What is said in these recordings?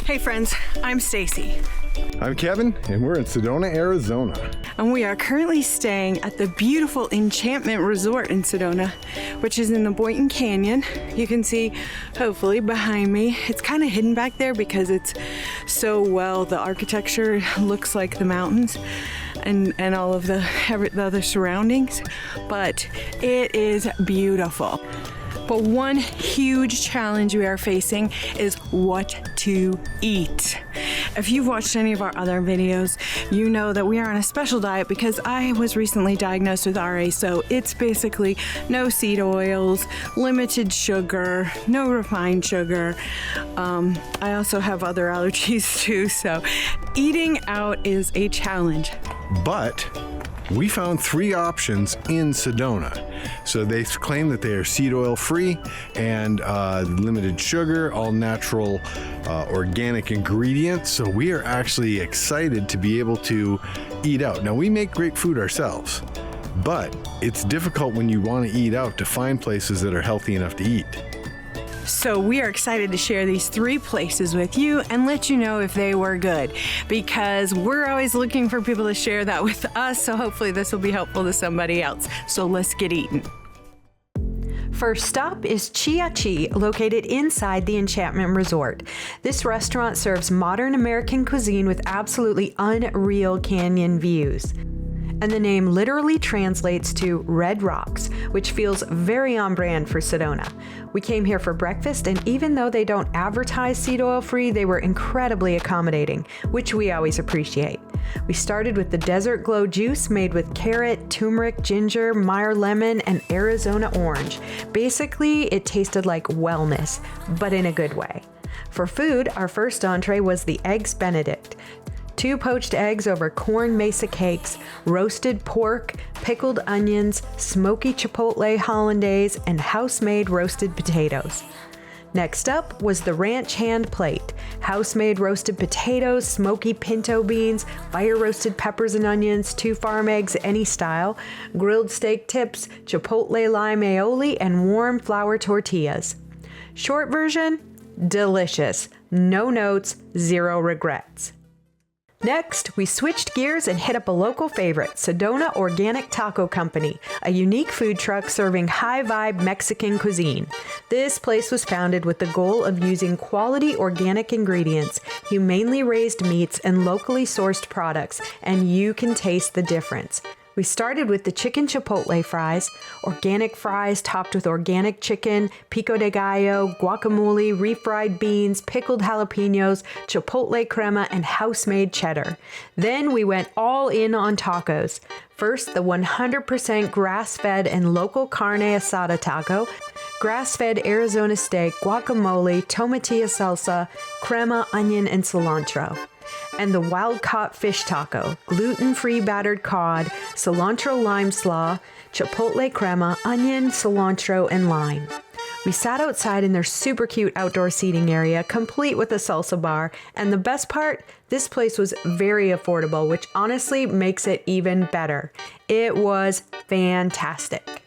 Hey friends, I'm Stacy. I'm Kevin, and we're in Sedona, Arizona. And we are currently staying at the beautiful Enchantment Resort in Sedona, which is in the Boynton Canyon. You can see, hopefully, behind me. It's kind of hidden back there because it's so well, the architecture looks like the mountains and all of the other surroundings, but it is beautiful. But one huge challenge we are facing is what to eat. If you've watched any of our other videos, you know that we are on a special diet because I was recently diagnosed with RA, so it's basically no seed oils, limited sugar, no refined sugar. I also have other allergies too, so eating out is a challenge. But we found 3 options in Sedona. So they claim that they are seed oil free and limited sugar, all natural organic ingredients. So we are actually excited to be able to eat out. Now, we make great food ourselves, but it's difficult when you want to eat out to find places that are healthy enough to eat. So we are excited to share these 3 places with you and let you know if they were good, because we're always looking for people to share that with us. So hopefully this will be helpful to somebody else. So let's get eating. First stop is Chia Chi, located inside the Enchantment Resort. This restaurant serves modern American cuisine with absolutely unreal canyon views. And the name literally translates to Red Rocks, which feels very on brand for Sedona. We came here for breakfast, and even though they don't advertise seed oil free, they were incredibly accommodating, which we always appreciate. We started with the Desert Glow juice made with carrot, turmeric, ginger, Meyer lemon, and Arizona orange. Basically, it tasted like wellness, but in a good way. For food, our first entree was the Eggs Benedict. 2 poached eggs over corn mesa cakes, roasted pork, pickled onions, smoky chipotle hollandaise, and house-made roasted potatoes. Next up was the ranch hand plate. House-made roasted potatoes, smoky pinto beans, fire-roasted peppers and onions, 2 farm eggs any style, grilled steak tips, chipotle lime aioli, and warm flour tortillas. Short version, delicious. No notes, 0 regrets. Next, we switched gears and hit up a local favorite, Sedona Organic Taco Company, a unique food truck serving high-vibe Mexican cuisine. This place was founded with the goal of using quality organic ingredients, humanely raised meats, and locally sourced products, and you can taste the difference. We started with the chicken chipotle fries, organic fries topped with organic chicken, pico de gallo, guacamole, refried beans, pickled jalapenos, chipotle crema, and house-made cheddar. Then we went all in on tacos. First, the 100% grass-fed and local carne asada taco, grass-fed Arizona steak, guacamole, tomatilla salsa, crema, onion, and cilantro. And the wild-caught fish taco, gluten-free battered cod, cilantro lime slaw, chipotle crema, onion, cilantro, and lime. We sat outside in their super cute outdoor seating area, complete with a salsa bar, and the best part, this place was very affordable, which honestly makes it even better. It was fantastic.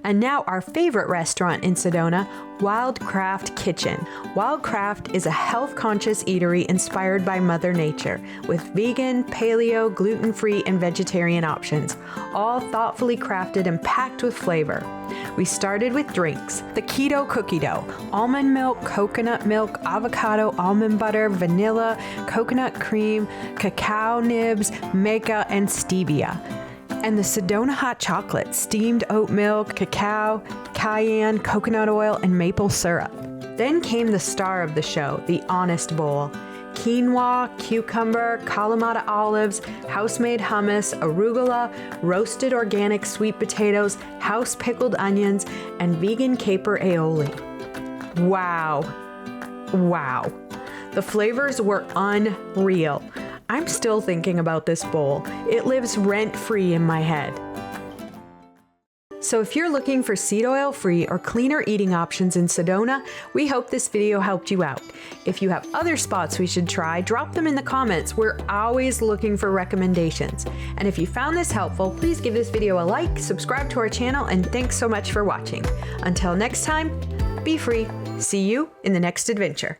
And now our favorite restaurant in Sedona, Wildcraft Kitchen. Wildcraft is a health-conscious eatery inspired by Mother Nature, with vegan, paleo, gluten-free, and vegetarian options, all thoughtfully crafted and packed with flavor. We started with drinks, the keto cookie dough, almond milk, coconut milk, avocado, almond butter, vanilla, coconut cream, cacao nibs, maca, and stevia. And the Sedona hot chocolate, steamed oat milk, cacao, cayenne, coconut oil, and maple syrup. Then came the star of the show, the Honest Bowl. Quinoa, cucumber, Kalamata olives, house-made hummus, arugula, roasted organic sweet potatoes, house-pickled onions, and vegan caper aioli. Wow. Wow. The flavors were unreal. I'm still thinking about this bowl. It lives rent-free in my head. So if you're looking for seed oil-free or cleaner eating options in Sedona, we hope this video helped you out. If you have other spots we should try, drop them in the comments. We're always looking for recommendations. And if you found this helpful, please give this video a like, subscribe to our channel, and thanks so much for watching. Until next time, be free. See you in the next adventure.